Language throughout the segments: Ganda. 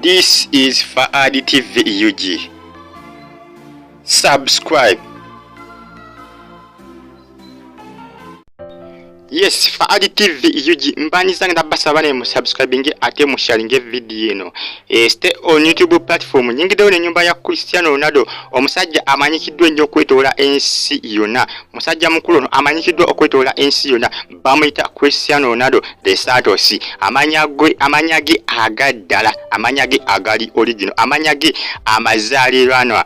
This is Fahad TV UG. Subscribe. Yes, Fahad TV UG. Mbaniza ngenda basabane mu subscribing ate mu sharing video eno. Stay on YouTube platform. Nyingide one nyumba ya Cristiano Ronaldo. Omusajja amanyikidwe nnyo kwetola ensi yonna. Musajja mukulu ono amanyikidwe okwetola ensi yonna. Bamuyita Cristiano Ronaldo de Santos. Amanyage agaddala. Amanyage agali original. Amanyage amazalirwanwa.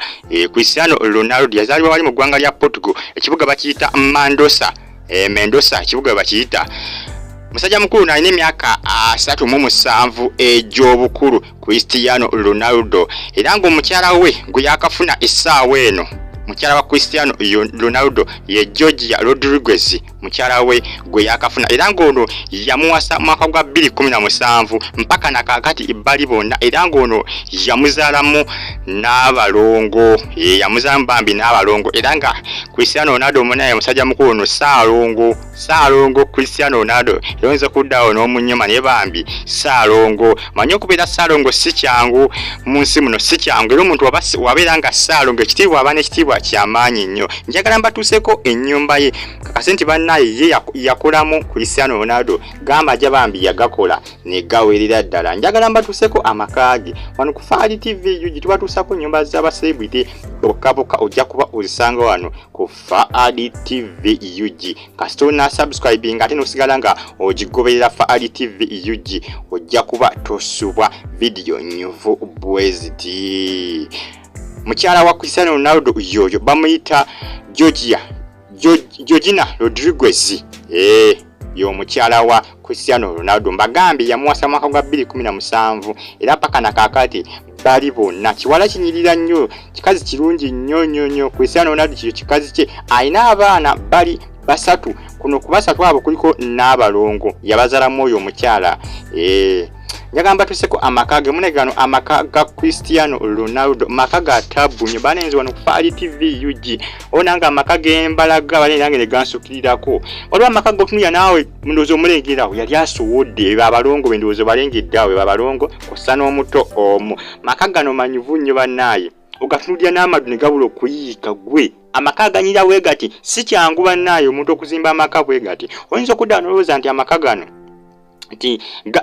Cristiano Ronaldo yazaliwa wali mu ggwanga lya Portugal. Ekibuga bakiyita Mendoza kibuga bakiyita. Musajja mukulu alina emyaka 37 egy'obukulu Cristiano Ronaldo. Era ng'omukyala we gwe yakafuna essaawa eno. Mukyala wa Cristiano Ronaldo ye Georgia Rodriguez. Mukyala we gwe yakafuna. Era ng'ono yamuwasa mwaka gwa 2017 mpaka nakakati ibbali bonna. Era ng'ono yamuzaalamu n'abalongo. Yamuzaalamu bambi n'abalongo. Era nga Cristiano Ronaldo munaye musajja mukulu ono Saalongo Cristiano Ronaldo. Yonza kuddawo n'omunyuma ne bambi Saalongo. Manyi okubeera Saalongo si kyangu mu nsi muno si kyangu. Era omuntu wabeera nga Saalongo ekitiibwa aba n'ekitiibwa kyamaanyi nnyo. Njagala mbatuuseko ennyumba ye. Kakasenti bannaye ye yakolamu Cristiano Ronaldo. Gamba gya bambi yagakola ne gawerera ddala. Njagala mbatuuseko amakaage. Wano ku Fahad TV UG tubatuusako nnyumba z'abaselebrity bokka ojja kuba ozisanga wano ku Fahad TV UG. Kasitona subscribing ate nosigala nga ogigoberera Fahad TV UG ojja kuba tosubwa video nyuvu bweziti. Mukyala wa Cristiano Ronaldo yoyo bamuyita Georgia Rodriguez. Yo mukyala wa Cristiano Ronaldo mbagambi yamuwasa mwaka gwa 2017 era paka nakakati bali bonna. Kiwala kinyirira nnyo, kikazi kirungi nnyo. Cristiano Ronaldo kiyo kikazi kye alina abaana bali basatu. Kuno kubasatu abo kuliko n'abalongo yabazaalamu oyo omukyala. Njagamba tuseko amakage munegano amakaga Cristiano Ronaldo makaga Yatabu nyo banenzi wano ku Fahad TV UG. Onanga amakage embalaga bali nange ne gansukirirako. Olwa amakaga okunya nawe mundozo mulengerawo yali asowodde abalongo bendozo balengeddawe abalongo kusana omuto omu. Makaga no manyivu nnyo bannaye. Ogatunulya n'amadu ne gabula okuyiika gwe. Amakaga nyira wegati si kyangu bannaye omuntu okuzimba amaka bwegati. Oyinza okudda n'olowooza nti amakagano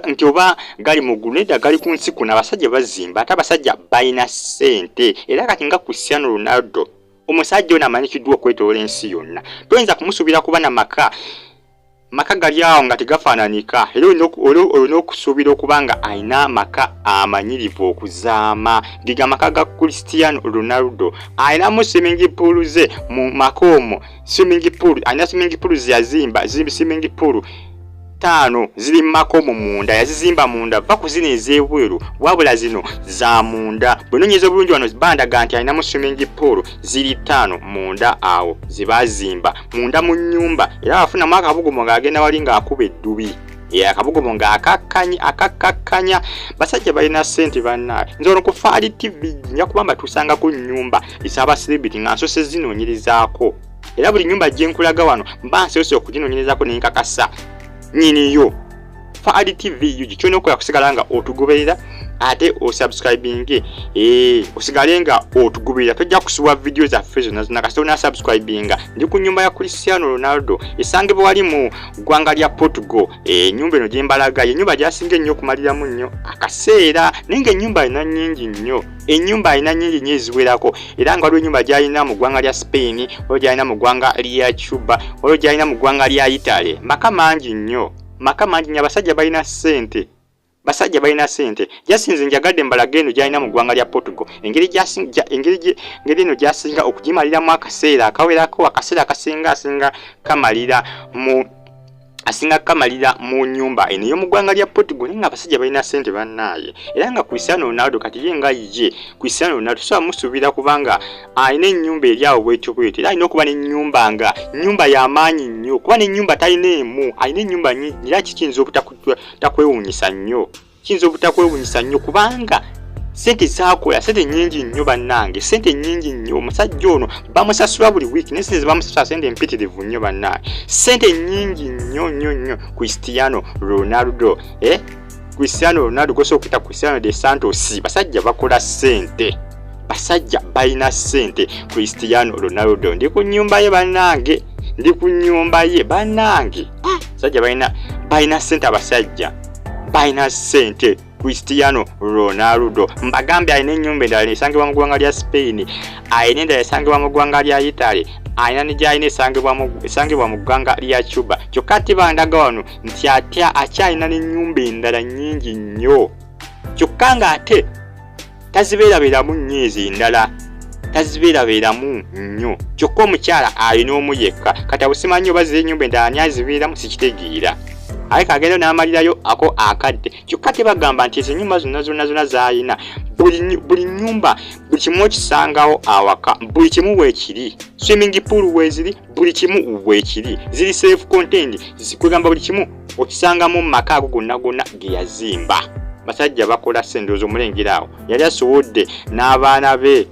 nti oba gali mu guneda gali ku nsi kuno abasajja bazimba ate abasajja balina ssente. Era kati nga Cristiano Ronaldo omusajja ono amanyikiddwa okwetoola ensi yonna. Toyinza kumusuubira kuba na maka gali awo nga tegafaananika. Era olina okusuubira okuba nga alina maka amanyirivu okuzaama. Diga maka ga Cristiano Ronaldo alinamu swimming pool ze mu makomo. Alina swimming pool yazimba swimming pool 5 ziri makomo munda yazizimba munda va kuzina ezebweru wabula zino za munda. Bwenonyeza obulungi wano bandaga nti alina mu swimming pool ziri 5 munda awo zibazimba munda mu nnyumba. Era afuna mwaka akabugumo ng'agenda wali ng'akuba eddubi. Akabugumo ng'akakkanya. Basajja balina ssente bannaye. Nze ono ku Fahad TV nja kubamba tusanga ku nnyumba ez'aba celebrity nga nsose zinoonyerezaako. Era buli nnyumba gye nkulaga wano mba nsose okuginoonyerezaako ne nkakasa nyini yo. Fahad TV UG kyona okukola kusigala nga otugoberera ate osubscribing osigale nga otugoberera. Tojja kusuwa video zaffe zonna kasitona subscribing. Ndi ku nyumba ya Cristiano Ronaldo esangibwa wali mu ggwanga lya Portugal. Nyumba eno gye mbalaga ye nyumba gyasinga ennyo okumaliramu nnyo akaseera naye ng'ennyumba alina nnyingi nnyo. Ennyumba alina nnyingi nnyo eziwerako. Era nga waliwo ennyumba gy'alina mu ggwanga lya Spain, waliwo gy'alina mu ggwanga lya Cuba, waliwo gy'alina mu ggwanga lya Italy. Maka mangi nnyo. Abasajja balina ssente. Jasinze njagadde mbalaga eno gy'alina mu ggwanga lya Portugal. Engeri eno gyasinga okugimaliramu akaseera akawerako. Akaseera asinga kamalira mu nyumba eno yo mu ggwanga lya Portugal. Naye abasajja balina ssente bannaye. Era nga Cristiano Ronaldo kati ye nga ye Cristiano Ronaldo so amusuubira kubanga alina ennyumba eri awo bwetyo. Era alina okuba n'ennyumba nga nnyumba y'amaanyi nnyo. Kuba n'ennyumba talina emu alina ennyumba nnyingi. Era kiyinza obutakwewuunyisa nnyo kubanga sente zakola sente nyingi nnyo bannange. Sente nyingi nnyo. Omusajja ono bamusasula buli wiiki naye sente bamusasula sente mpitirivu nnyo bannaye. Sente nyingi nnyo Cristiano Ronaldo. Cristiano Ronaldo goso okita Cristiano de Santos basajja bakola sente. Basajja balina sente. Cristiano Ronaldo ndi ku nnyumba ye Banange. Ndi ku nnyumba ye Banange. Basajja balina sente abasajja. Balina sente. Cristiano Ronaldo mbagambe alina ennyumba endala esangibwa mu ggwanga lya Spain, alina endala esangibwa mu ggwanga lya Italy, alina ne gyalina esangibwa mu ggwanga lya Cuba. Kyokka ate bandaga wano nti akyalina n'ennyumba endala nnyingi nnyo, kyokka ng'ate tazibeerabeeramu nnyo ezo endala, tazibeerabeeramu nnyo. Kyokka omukyala alina omu yekka, kati abusimanyi oba ziri ennyumba endala ani azibeeramu sikitegeera. Aye kagenda n'amalirayo ako akadde. Kyokka tebagamba nti ezo ennyumba zonna z'alina buli nnyumba buli kimu okisangawo awaka, buli kimu weekiri. Swimming pool weeziri buli kimu weekiri, ziri self contained, kwegamba buli kimu okisangamu mu maka ago gonna ge yazimba. Basajja bakola sente omulengera awo yali asobodde n'abaana be.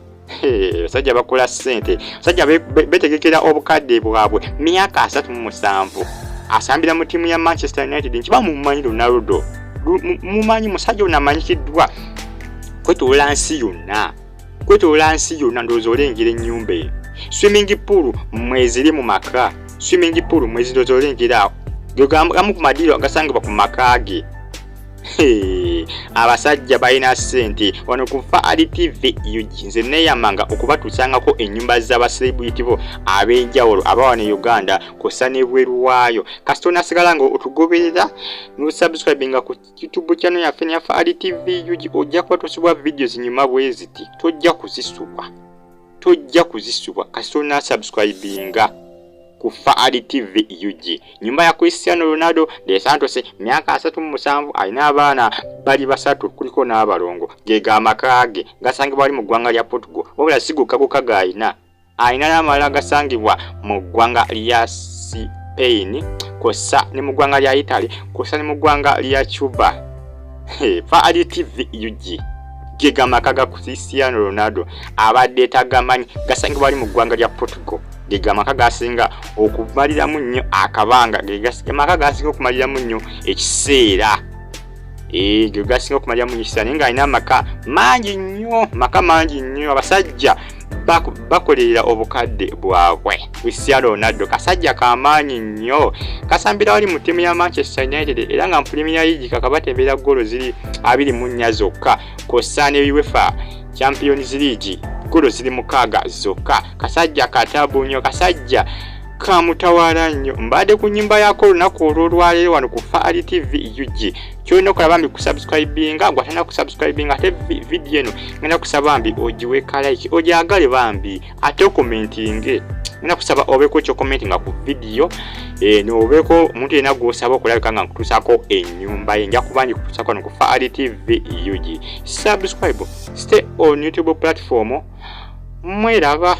Basajja bakola sente. Basajja betegekera obukadde bwabwe myaka 37. Asambira mu timu ya Manchester United nkiba mumanyi Ronaldo. Mumanyi musajja onamanyikiddwa kwetola nsi yonna ndowooza olengera ennyumba eyo. Swimming pool mweziri mu maka, swimming pool mweziri olengera awo gamu ku madiro agasangibwa ku maka ge. Abasajja balina sente wano ku Faali TV nze neeyamanga okubatuusangako ennyumba z'abaselebrity bo ab'enjawulo abawa ne Uganda kosa n'ebweru waayo. Kasita onasigala nga otugoberera n'osubscribinga ku YouTube channel yaffe ne ya Faali TV ojja kuba tosubwa videos nyuma bwe ziti, tojja kuzisubwa kasita onasubscribinga ku Faali TV UG. Nyumba ya Cristiano Ronaldo de Santos myaka 37 alina abaana bali basatu kuliko n'abalongo gega amakage gasangibwa ali mu ggwanga lya Portugal. Wabula sigukaguka gayina alina n'amalala gasangibwa mu ggwanga lya Spain kosa ne mu ggwanga lya Italy kosa ne mu ggwanga lya Cuba. Faali TV UG gega amakaga Cristiano Ronaldo abadde tagamanyi gasangibwa ali mu ggwanga lya Portugal. Gega amaka gasinga okumaliramu nnyo akabanga, amaka gasinga okumaliramu nnyo ekiseera. Gega gasinga okumaliramu nnyo ekiseera, naye ng'alina amaka mangi nnyo. Abasajja bakolerera obukadde bwabwe. Cristiano Ronaldo kasajja kamaanyi nnyo, kasambira wali mu ttiimu ya Manchester United era nga mu Premier League kakabatembeera golo ziri 24 zokka kosa ne UEFA Champions League golo ziri 6 zokka. Kasajja katabu nnyo, kasajja kamutawala nnyo. Mbadde ku nnyumba yako olunaku olw'olwaleero wano ku Faali TV UG. Kyolina okulaba mbi kusubscribinga, gwatana kusubscribinga ate video eno ngenda kusaba mbi ogiweka like, ogyagale bambi ate commentinge. Ngenda kusaba obeko ekyo commentinga ku video n'obeko omuntu yenna gw'osaba okulabika nga nkutuusako ennyumba ye. Nja kuba ndikutuusako no ku Faali TV UG. Subscribe, stay on YouTube platform. Mweraba.